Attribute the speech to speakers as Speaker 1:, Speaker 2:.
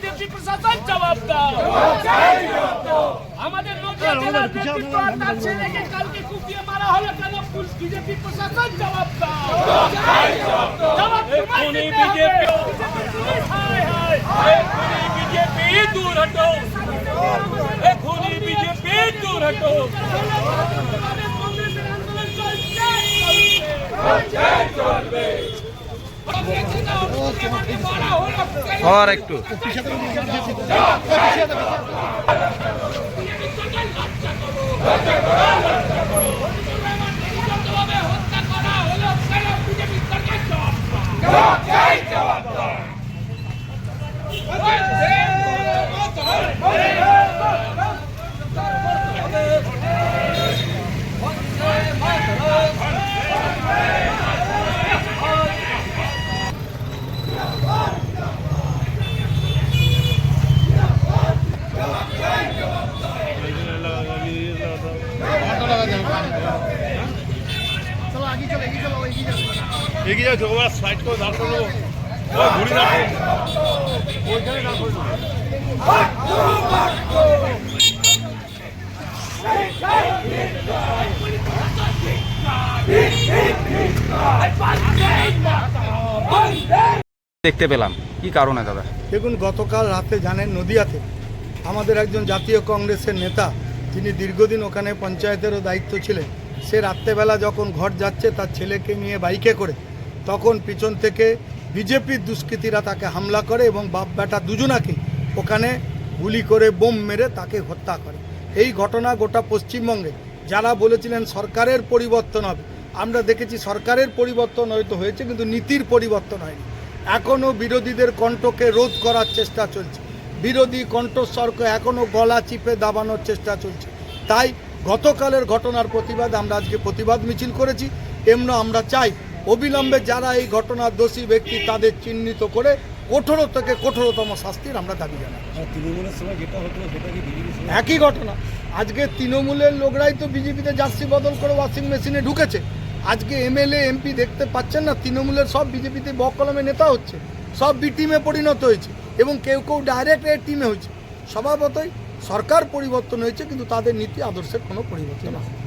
Speaker 1: BJP প্রশাসন জবাব দাও। আমাদের নদিয়া জেলার নেতৃত্ব আর তার ছেলেকে কালকে কুপিয়ে মারা হলো কেন? বিজেপি প্রশাসন জবাব দাও। জবাব তোমাকে দিতে হবে। বিজেপি দূর হটো, এখনই বিজেপি দূর হটো। কংগ্রেসের আন্দোলন চলবে।
Speaker 2: আর একটু এগিয়ে যাও, ওরা সাইড করে দাঁড় করবো, ঘুরি না ওইখানে না করবো। দেখতে পেলাম কি কারণে দাদা?
Speaker 3: দেখুন, গতকাল রাতে জানেন নদিয়াতে আমাদের একজন জাতীয় কংগ্রেসের নেতা, যিনি দীর্ঘদিন ওখানে পঞ্চায়েতেরও দায়িত্ব ছিলেন, সে রাত্রেবেলা যখন ঘর যাচ্ছে তার ছেলেকে নিয়ে বাইকে করে, তখন পিছন থেকে বিজেপির দুষ্কৃতীরা তাকে হামলা করে এবং বাপ বেটা দুজনাকে ওখানে গুলি করে বোম মেরে তাকে হত্যা করে। এই ঘটনা গোটা পশ্চিমবঙ্গে যারা বলেছিলেন সরকারের পরিবর্তন হবে, আমরা দেখেছি সরকারের পরিবর্তন হয়তো হয়েছে কিন্তু নীতির পরিবর্তন হয়নি। এখনও বিরোধীদের কণ্ঠকে রোধ করার চেষ্টা চলছে, বিরোধী কণ্ঠস্বরকে এখনও গলা চিপে দাবানোর চেষ্টা চলছে। তাই গতকালের ঘটনার প্রতিবাদ আমরা আজকে প্রতিবাদ মিছিল করেছি। এমন আমরা চাই অবিলম্বে যারা এই ঘটনার দোষী ব্যক্তি তাদের চিহ্নিত করে কঠোর থেকে কঠোরতম শাস্তির আমরা দাবি জানাই।
Speaker 4: তৃণমূলের সময় যেটা হতো সেটা কি বিজেপির সময়?
Speaker 3: একই ঘটনা। আজকে তৃণমূলের লোকরাই তো বিজেপিতে জার্সি বদল করে ওয়াশিং মেশিনে ঢুকেছে। আজকে এমএলএ এমপি দেখতে পাচ্ছেন না, তৃণমূলের সব বিজেপিতে বকলমে নেতা হচ্ছে, সব বি টিমে পরিণত হয়েছে এবং কেউ কেউ ডাইরেক্ট এ টিমে হয়েছে। স্বভাবতই সরকার পরিবর্তন হয়েছে কিন্তু তাদের নীতি আদর্শের কোনো পরিবর্তন হয়।